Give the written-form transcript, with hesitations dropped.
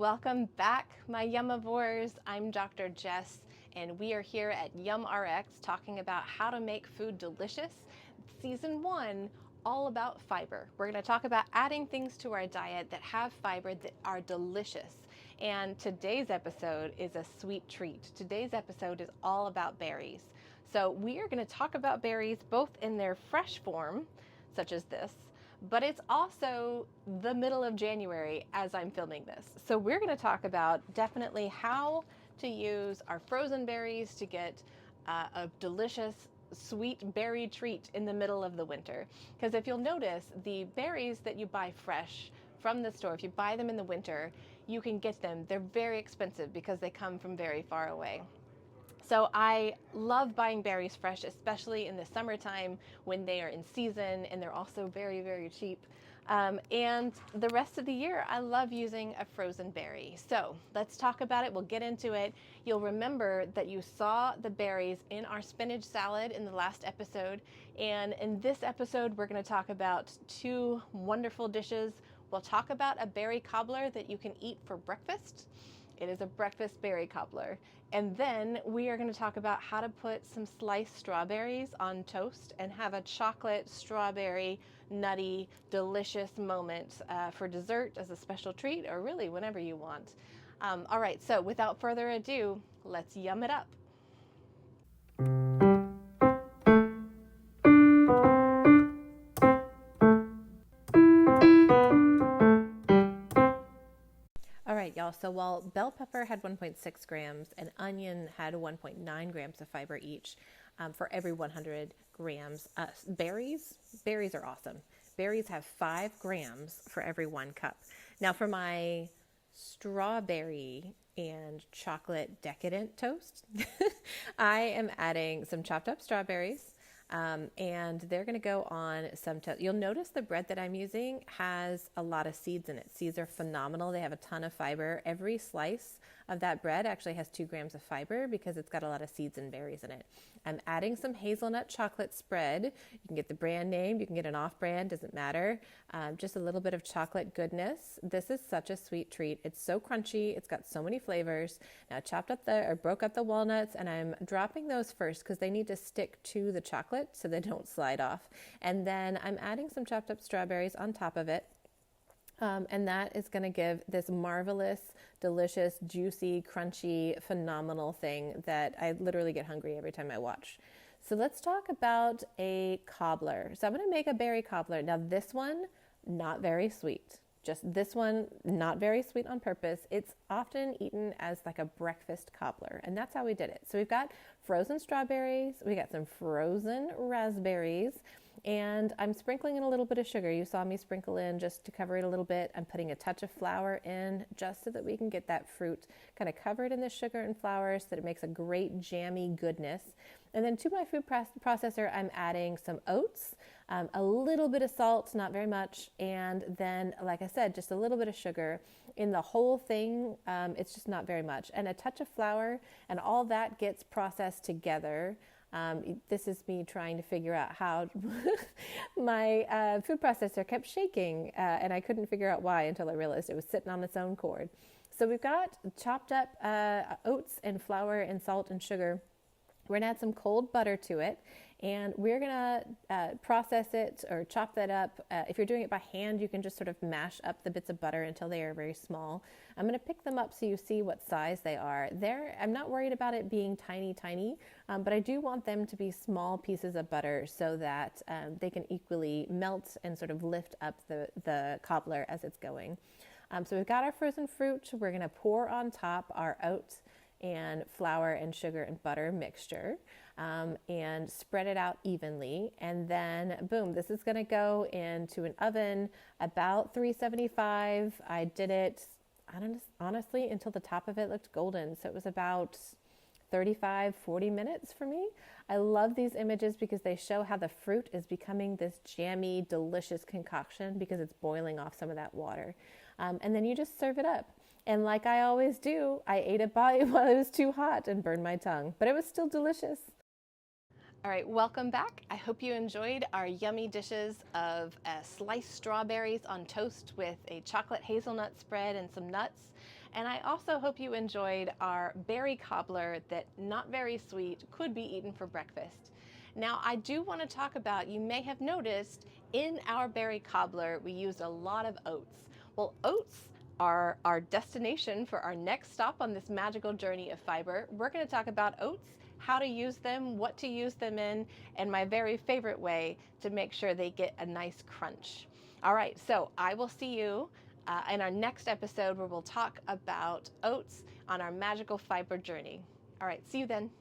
Welcome back, my Yumivores. I'm Dr. Jess, and we are here at YUMrx talking about how to make food delicious. Season 1, all about fiber. We're going to talk about adding things to our diet that have fiber that are delicious. And today's episode is a sweet treat. Today's episode is all about berries. So we are going to talk about berries both in their fresh form, such as this, but it's also the middle of January as I'm filming this. So we're going to talk about definitely how to use our frozen berries to get a delicious sweet berry treat in the middle of the winter. Because if you'll notice, the berries that you buy fresh from the store, if you buy them in the winter, you can get them. They're very expensive because they come from very far away. So I love buying berries fresh, especially in the summertime when they are in season and they're also very, very cheap. And the rest of the year, I love using a frozen berry. So let's talk about it. We'll get into it. You'll remember that you saw the berries in our spinach salad in the last episode. And in this episode, we're going to talk about two wonderful dishes. We'll talk about a berry cobbler that you can eat for breakfast. It is a breakfast berry cobbler. And then we are going to talk about how to put some sliced strawberries on toast and have a chocolate, strawberry, nutty, delicious moment for dessert as a special treat, or really whenever you want. All right, so without further ado, let's yum it up. All right, y'all, so while bell pepper had 1.6 grams and onion had 1.9 grams of fiber each for every 100 grams, berries are awesome. Berries have 5 grams for every 1 cup. Now for my strawberry and chocolate decadent toast, I am adding some chopped up strawberries, and they're going to go on some toast. You'll notice the bread that I'm using has a lot of seeds in it. Seeds are phenomenal. They have a ton of fiber. Every slice of that bread actually has 2 grams of fiber because it's got a lot of seeds and berries in it. I'm adding some hazelnut chocolate spread. You can get the brand name. You can get an off-brand. Doesn't matter. Just a little bit of chocolate goodness. This is such a sweet treat. It's so crunchy. It's got so many flavors. Now I broke up the walnuts, and I'm dropping those first because they need to stick to the chocolate so they don't slide off. And then I'm adding some chopped up strawberries on top of it. And that is going to give this marvelous, delicious, juicy, crunchy, phenomenal thing that I literally get hungry every time I watch. So let's talk about a cobbler. So I'm going to make a berry cobbler. Now this one, not very sweet. Just this one, not very sweet on purpose. It's often eaten as like a breakfast cobbler, and that's how we did it. So we've got frozen strawberries, we got some frozen raspberries, and I'm sprinkling in a little bit of sugar. You saw me sprinkle in just to cover it a little bit. I'm putting a touch of flour in just so that we can get that fruit kind of covered in the sugar and flour so that it makes a great jammy goodness. And then to my food processor, I'm adding some oats, a little bit of salt, not very much, and then, like I said, just a little bit of sugar. In the whole thing, it's just not very much. And a touch of flour, and all that gets processed together. This is me trying to figure out how my food processor kept shaking, and I couldn't figure out why until I realized it was sitting on its own cord. So we've got chopped up oats and flour and salt and sugar. We're going to add some cold butter to it, and we're going to process it or chop that up. If you're doing it by hand, you can just sort of mash up the bits of butter until they are very small. I'm going to pick them up so you see what size they are. I'm not worried about it being tiny, but I do want them to be small pieces of butter so that they can equally melt and sort of lift up the cobbler as it's going. So we've got our frozen fruit. We're going to pour on top our oats and flour and sugar and butter mixture, and spread it out evenly. And then boom, this is going to go into an oven about 375. I did it, honestly, until the top of it looked golden. So it was about 35-40 minutes for me. I love these images because they show how the fruit is becoming this jammy, delicious concoction because it's boiling off some of that water. And then you just serve it up. And like I always do, I ate it while it was too hot and burned my tongue, but it was still delicious. All right, welcome back. I hope you enjoyed our yummy dishes of sliced strawberries on toast with a chocolate hazelnut spread and some nuts. And I also hope you enjoyed our berry cobbler that, not very sweet, could be eaten for breakfast. Now, I do want to talk about, you may have noticed in our berry cobbler, we used a lot of oats. Well, oats are our destination for our next stop on this magical journey of fiber. We're going to talk about oats, how to use them, what to use them in, and my very favorite way to make sure they get a nice crunch. All right, so I will see you in our next episode where we'll talk about oats on our magical fiber journey. All right, see you then.